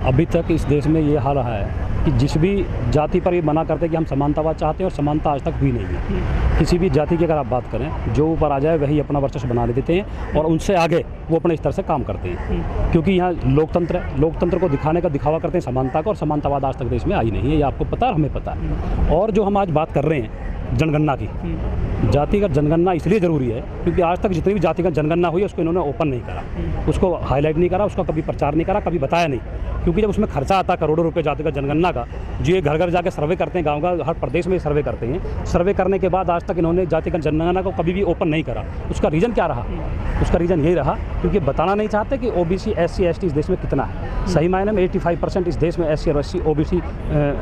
अभी तक इस देश में ये हाल रहा है कि जिस भी जाति पर ये मना करते हैं कि हम समानतावाद चाहते हैं, और समानता आज तक हुई नहीं है। किसी भी जाति की अगर आप बात करें, जो ऊपर आ जाए वही अपना वर्चस्व बना देते हैं और उनसे आगे वो अपने स्तर से काम करते हैं, क्योंकि यहाँ लोकतंत्र है। लोकतंत्र को दिखाने का दिखावा करते हैं समानता का, और समानतावाद आज तक देश में आई नहीं है, ये आपको पता है, हमें पता है। और जो हम आज बात कर रहे हैं जनगणना की, जातिगत जनगणना इसलिए ज़रूरी है क्योंकि आज तक जितनी भी जातिगत जनगणना हुई है उसको इन्होंने ओपन नहीं करा, उसको हाईलाइट नहीं करा, उसका कभी प्रचार नहीं करा, कभी बताया नहीं। क्योंकि जब उसमें खर्चा आता करोड़ों रुपए जातिगत जनगणना का, जो ये घर घर जाके सर्वे करते हैं, गाँव का हर प्रदेश में सर्वे करते हैं, सर्वे करने के बाद आज तक इन्होंने जातिगत जनगणना को कभी भी ओपन नहीं करा। उसका रीज़न क्या रहा? उसका रीज़न यही रहा क्योंकि बताना नहीं चाहते कि ओबीसी SC ST इस देश में कितना है। सही मायने में 85% इस देश में SC और SC OBC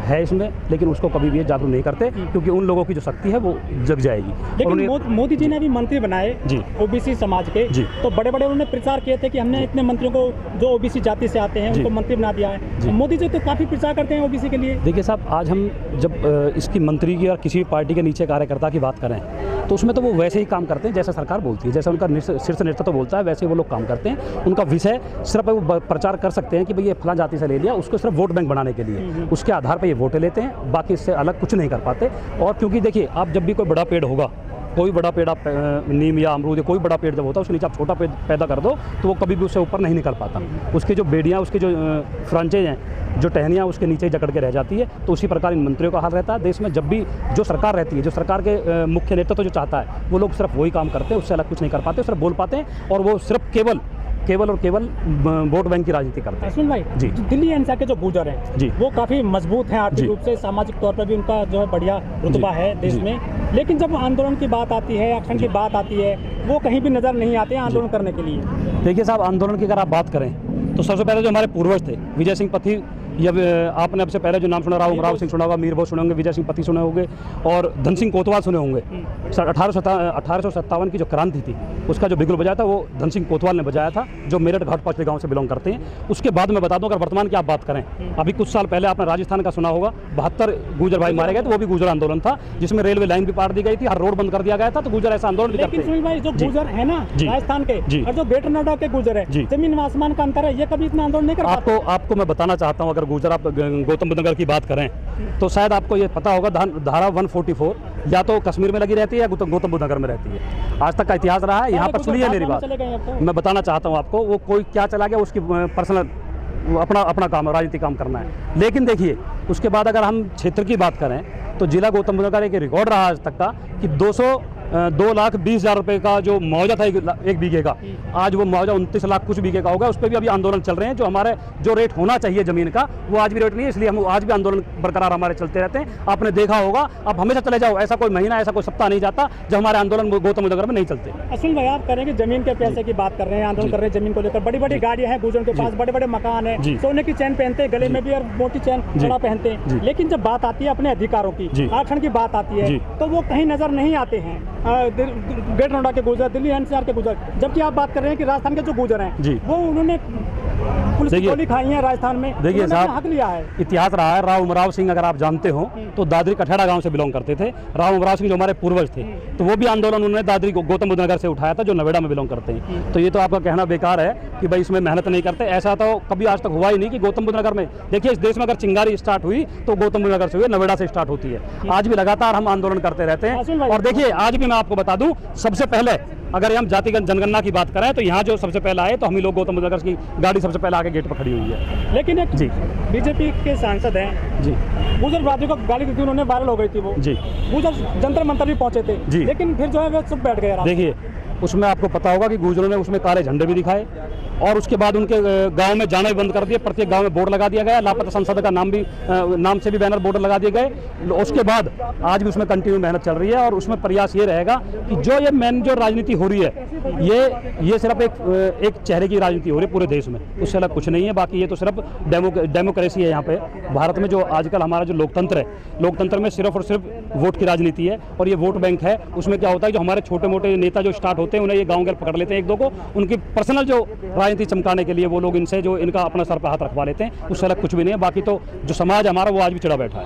है इसमें, लेकिन उसको कभी भी जागरूक नहीं करते क्योंकि उन लोगों की जो शक्ति है वो जग जाएगी। लेकिन मोदी जी ने भी मंत्री बनाए जी ओबीसी समाज के, तो बड़े बड़े उन्होंने प्रचार किए थे कि हमने इतने मंत्रियों को जो ओबीसी जाति से आते हैं उनको मंत्री बना दिया है। मोदी जी तो काफ़ी प्रचार करते हैं ओबीसी के लिए। देखिए साहब, आज हम जब इसकी मंत्री की और किसी भी पार्टी के नीचे कार्यकर्ता की बात करें तो उसमें तो वो वैसे ही काम करते हैं जैसा सरकार बोलती है, जैसा उनका शीर्ष नेतृत्व बोलता है वैसे वो लोग काम करते हैं। उनका विषय सिर्फ वो प्रचार कर सकते हैं कि भाई ये फलां जाति से ले लिया, उसको सिर्फ वोट बैंक बनाने के लिए, उसके आधार पर ये वोटें लेते हैं, बाकी इससे अलग कुछ नहीं कर पाते। और क्योंकि देखिए, आप जब भी कोई बड़ा पेड़ होगा, कोई बड़ा पेड़ आप नीम या अमरूद या कोई बड़ा पेड़ जब होता है उसके नीचे आप छोटा पेड़ पैदा कर दो तो वो कभी भी उससे ऊपर नहीं निकल पाता। उसके जो बेड़ियाँ, उसके जो फ्रांचेज हैं, जो टहनियाँ उसके नीचे जकड़ के रह जाती है। तो उसी प्रकार इन मंत्रियों का हाल रहता है। देश में जब भी जो सरकार रहती है, जो सरकार के मुख्य नेतृत्व जो चाहता है, वो लोग सिर्फ वही काम करते हैं, उससे अलग कुछ नहीं कर पाते, सिर्फ बोल पाते हैं, और वो सिर्फ केवल और केवल वोट बैंक की राजनीति करते हैं। अश्विन भाई जी, दिल्ली एनसीआर के जो गुर्जर हैं जी, वो काफ़ी मजबूत हैं आर्थिक रूप से, सामाजिक तौर पर भी उनका जो है बढ़िया रुतबा है देश में। लेकिन जब आंदोलन की बात आती है, एक्शन की बात आती है, वो कहीं भी नजर नहीं आते हैं आंदोलन करने के लिए। देखिए साहब, आंदोलन की अगर आप बात करें तो सबसे पहले जो हमारे पूर्वज थे, विजय सिंह पथी, या आपने अब से पहले जो नाम सुना, राव सिंह सुना होगा, मीर भोज सुने होंगे, विजय सिंह पथी सुने होंगे, और धन सिंह कोतवाल सुने होंगे। 1857 की जो क्रांति थी उसका जो बिगुल बजाया था वो धन सिंह कोतवाल ने बजाया था, जो मेरठ घाट पाचले गांव से बिलोंग करते हैं। उसके बाद मैं बता दूं, अगर वर्तमान की आप बात करें, अभी कुछ साल पहले आपने राजस्थान का सुना होगा, 72 गुर्जर भाई मारे गए, तो वो भी गुर्जर आंदोलन था जिसमें रेलवे लाइन भी पार दी गई थी, हर रोड बंद कर दिया गया था। तो गुर्जर ऐसा आंदोलन भी करते हैं। भाई जो गुर्जर है ना राजस्थान के और जो ग्रेटर नोएडा के गुर्जर है, जमीन आसमान का अंतर है, ये कभी इतना आंदोलन नहीं कर पाते। आपको मैं बताना चाहता हूँ, अगर गुर्जर आप गौतम बुद्ध नगर की बात करें तो शायद आपको ये पता होगा, धारा 144 या तो कश्मीर में लगी रहती है या गौतम बुद्ध नगर में रहती है। आज तक का इतिहास रहा है। यहाँ पर सुनिए मेरी बात, मैं बताना चाहता हूँ आपको, वो कोई क्या चला गया उसकी पर्सनल अपना काम, राजनीतिक काम करना है। लेकिन देखिए, उसके बाद अगर हम क्षेत्र की बात करें तो जिला गौतम बुद्ध नगर एक रिकॉर्ड रहा आज तक का कि 2,20,000 रुपए का जो मुआवजा था एक बीघे का, आज वो मुआवजा 29 लाख कुछ बीघे का होगा। उस पर भी अभी आंदोलन चल रहे हैं। जो रेट होना चाहिए जमीन का, वो आज भी रेट नहीं है, इसलिए हम आज भी आंदोलन बरकरार हमारे चलते रहते हैं। आपने देखा होगा, आप हमेशा चले जाओ, ऐसा कोई महीना, ऐसा कोई सप्ताह नहीं जाता जब हमारे आंदोलन गौतम बुद्ध नगर में नहीं चलते। अश्विन भाई, आप करेंगे जमीन के पैसे की बात कर रहे हैं, आंदोलन कर रहे हैं जमीन को लेकर, बड़ी बड़ी गाड़ियां हैं गुर्जरों के पास, बड़े बड़े मकान है, सोने की चैन पहनते हैं, गले में भी और मोटी चैन बड़ा पहनते हैं। लेकिन जब बात आती है अपने अधिकारों की, आरक्षण की बात आती है, तो वो कहीं नजर नहीं आते हैं। ग्रेटर नोएडा के गुर्जर, दिल्ली एनसीआर के गुर्जर, जबकि आप बात कर रहे हैं कि राजस्थान के जो गुर्जर हैं वो उन्होंने पुलिस की गोली खाई है राजस्थान में। देखिए साहब, हक लिया है, इतिहास रहा है। राव उमराव सिंह अगर आप जानते हो तो दादरी कठेड़ा गांव से बिलोंग करते थे। राव उमराव सिंह जो हमारे पूर्वज थे, तो वो भी आंदोलन उन्होंने दादरी गौतम बुद्ध नगर से उठाया था, जो नोएडा में बिलोंग करते हैं। तो ये तो आपका कहना बेकार है कि भाई इसमें मेहनत नहीं करते। ऐसा तो कभी आज तक हुआ ही नहीं कि गौतम बुद्ध नगर में, देखिए इस देश में अगर चिंगारी स्टार्ट हुई तो गौतम बुद्ध नगर से हुई, नोएडा से स्टार्ट होती है। आज भी लगातार हम आंदोलन करते रहते हैं। और देखिए, आज भी मैं आपको बता दूं, सबसे पहले अगर हम जातिगत जनगणना की बात करें तो यहाँ जो सबसे पहले आए तो हम ही लोग गौतम बुद्ध नगर की गाड़ी सबसे पहले आके गेट पर खड़ी हुई है। लेकिन एक जी बीजेपी के सांसद हैं जी, गुर्जर वादियों को गाली दी थी उन्होंने, वायरल हो गई थी वो जी। गुर्जर जंतर मंतर भी पहुंचे थे जी, लेकिन फिर जो है वो सब बैठ गए। देखिए, उसमें आपको पता होगा कि गुर्जरों ने उसमें काले झंडे भी दिखाए और उसके बाद उनके गांव में जाना भी बंद कर दिए। प्रत्येक गांव में बोर्ड लगा दिया गया, लापता सांसद का नाम से भी बैनर बोर्ड लगा दिए गए। उसके बाद आज भी उसमें कंटिन्यू मेहनत चल रही है और उसमें प्रयास ये रहेगा कि जो ये मेन जो राजनीति हो रही है, ये सिर्फ एक चेहरे की राजनीति हो रही है पूरे देश में, उससे अलग कुछ नहीं है। बाकी ये तो सिर्फ डेमोक्रेसी है यहाँ पे भारत में। जो आजकल हमारा जो लोकतंत्र है, लोकतंत्र में सिर्फ और सिर्फ वोट की राजनीति है और ये वोट बैंक है। उसमें क्या होता है, जो हमारे छोटे मोटे नेता जो स्टार्ट होते हैं उन्हें ये गाँव घर पकड़ लेते हैं एक दो को, उनकी पर्सनल जो राजनीति चमकाने के लिए वो लोग इनसे जो इनका अपना सर पर हाथ रखवा लेते हैं, उससे अलग कुछ भी नहीं है। बाकी तो जो समाज हमारा वो आज भी चिढ़ा बैठा है।